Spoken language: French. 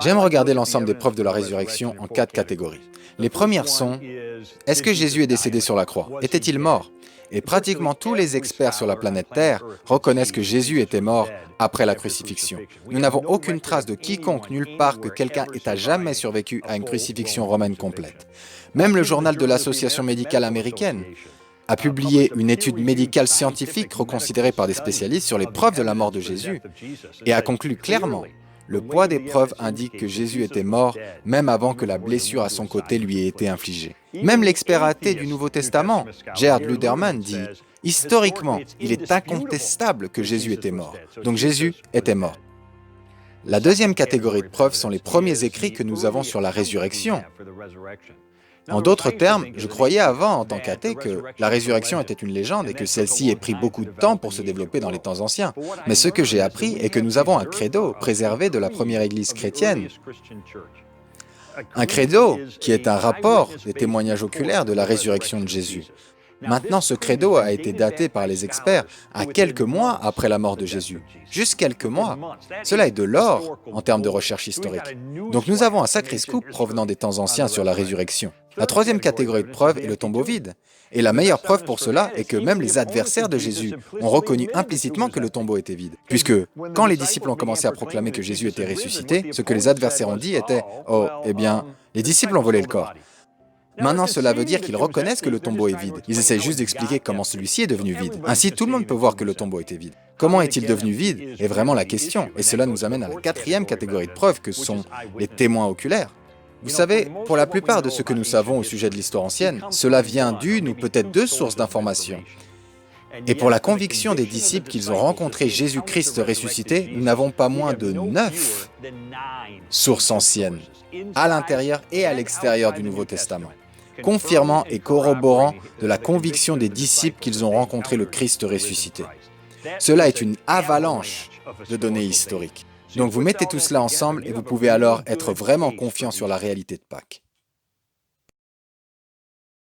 J'aime regarder l'ensemble des preuves de la résurrection en 4 catégories. Les premières sont: est-ce que Jésus est décédé sur la croix? Était-il mort? Et pratiquement tous les experts sur la planète Terre reconnaissent que Jésus était mort après la crucifixion. Nous n'avons aucune trace de quiconque nulle part que quelqu'un ait à jamais survécu à une crucifixion romaine complète. Même le journal de l'Association médicale américaine a publié une étude médicale scientifique reconsidérée par des spécialistes sur les preuves de la mort de Jésus et a conclu clairement: le poids des preuves indique que Jésus était mort même avant que la blessure à son côté lui ait été infligée. Même l'expert athée du Nouveau Testament, Gerhard Ludermann, dit: historiquement, il est incontestable que Jésus était mort. Donc Jésus était mort. La deuxième catégorie de preuves sont les premiers écrits que nous avons sur la résurrection. En d'autres termes, je croyais avant, en tant qu'athée, que la résurrection était une légende et que celle-ci ait pris beaucoup de temps pour se développer dans les temps anciens. Mais ce que j'ai appris est que nous avons un credo préservé de la première Église chrétienne. Un credo qui est un rapport des témoignages oculaires de la résurrection de Jésus. Maintenant, ce credo a été daté par les experts à quelques mois après la mort de Jésus. Juste quelques mois. Cela est de l'or en termes de recherche historique. Donc nous avons un sacré scoop provenant des temps anciens sur la résurrection. La troisième catégorie de preuves est le tombeau vide. Et la meilleure preuve pour cela est que même les adversaires de Jésus ont reconnu implicitement que le tombeau était vide. Puisque, quand les disciples ont commencé à proclamer que Jésus était ressuscité, ce que les adversaires ont dit était: « Oh, eh bien, les disciples ont volé le corps. » Maintenant, cela veut dire qu'ils reconnaissent que le tombeau est vide. Ils essayent juste d'expliquer comment celui-ci est devenu vide. Ainsi, tout le monde peut voir que le tombeau était vide. Comment est-il devenu vide est vraiment la question. Et cela nous amène à la quatrième catégorie de preuves que sont les témoins oculaires. Vous savez, pour la plupart de ce que nous savons au sujet de l'histoire ancienne, cela vient d'une ou peut-être deux sources d'informations. Et pour la conviction des disciples qu'ils ont rencontré Jésus-Christ ressuscité, nous n'avons pas moins de 9 sources anciennes, à l'intérieur et à l'extérieur du Nouveau Testament, confirmant et corroborant de la conviction des disciples qu'ils ont rencontré le Christ ressuscité. Cela est une avalanche de données historiques. Donc vous mettez tout cela ensemble et vous pouvez alors être vraiment confiant sur la réalité de Pâques.